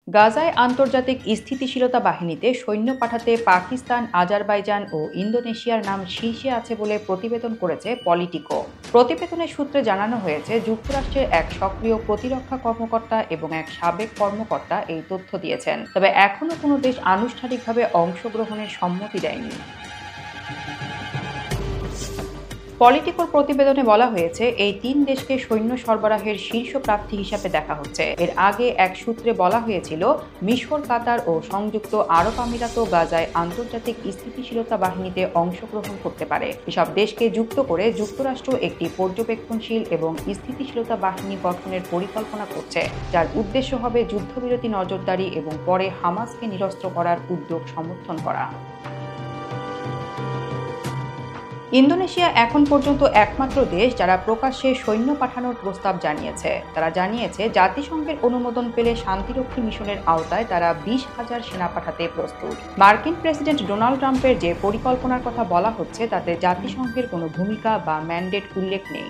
গাজায় আন্তর্জাতিক স্থিতিশীলতা বাহিনীতে সৈন্য পাঠাতে পাকিস্তান, আজারবাইজান ও ইন্দোনেশিয়ার নাম শীর্ষে আছে বলে প্রতিবেদন করেছে পলিটিকো। প্রতিবেদনের সূত্রে জানানো হয়েছে, যুক্তরাষ্ট্রের এক সক্রিয় প্রতিরক্ষা কর্মকর্তা এবং এক সাবেক কর্মকর্তা এই তথ্য দিয়েছেন, তবে এখনও কোনো দেশ আনুষ্ঠানিকভাবে অংশগ্রহণের সম্মতি দেয়নি। পলিটিকোর প্রতিবেদনে বলা হয়েছে, এই তিন দেশকে সৈন্য সরবরাহের শীর্ষ প্রার্থী হিসাবে দেখা হচ্ছে। এর আগে এক সূত্রে বলা হয়েছিল, মিশর, কাতার ও সংযুক্ত আরব আমিরাতও গাজায় আন্তর্জাতিক স্থিতিশীলতা বাহিনীতে অংশগ্রহণ করতে পারে। এসব দেশকে যুক্ত করে যুক্তরাষ্ট্র একটি পর্যবেক্ষণশীল এবং স্থিতিশীলতা বাহিনী গঠনের পরিকল্পনা করছে, যার উদ্দেশ্য হবে যুদ্ধবিরতি, নজরদারি এবং পরে হামাসকে নিরস্ত্র করার উদ্যোগ সমর্থন করা। ইন্দোনেশিয়া এখন পর্যন্ত একমাত্র দেশ যারা প্রকাশ্যে সৈন্য পাঠানোর প্রস্তাব জানিয়েছে। তারা জানিয়েছে, জাতিসংঘের অনুমোদন পেলে শান্তিরক্ষী মিশনের আওতায় তারা 20,000 সেনা পাঠাতে প্রস্তুত। মার্কিন প্রেসিডেন্ট ডোনাল্ড ট্রাম্পের যে পরিকল্পনার কথা বলা হচ্ছে, তাতে জাতিসংঘের কোনো ভূমিকা বা ম্যান্ডেট উল্লেখ নেই।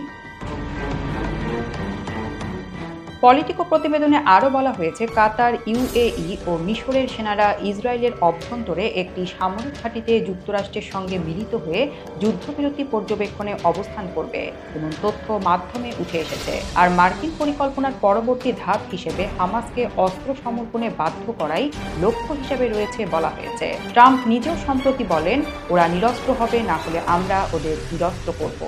পলিটিকো প্রতিবেদনে আরও বলা হয়েছে, কাতার, ইউএই ও মিশরের সেনারা ইসরায়েলের অভ্যন্তরে একটি সামরিক ঘাঁটিতে যুক্তরাষ্ট্রের সঙ্গে মিলিত হয়ে যুদ্ধবিরতি পর্যবেক্ষণে অবস্থান করবে এবং তথ্য মাধ্যমে উঠে এসেছে। আর মার্কিন পরিকল্পনার পরবর্তী ধাপ হিসেবে হামাসকে অস্ত্র সমর্পণে বাধ্য করাই লক্ষ্য হিসেবে রয়েছে বলা হয়েছে। ট্রাম্প নিজেও সম্প্রতি বলেন, ওরা নিরস্ত্র হবে, না হলে আমরা ওদের নিরস্ত্র করব।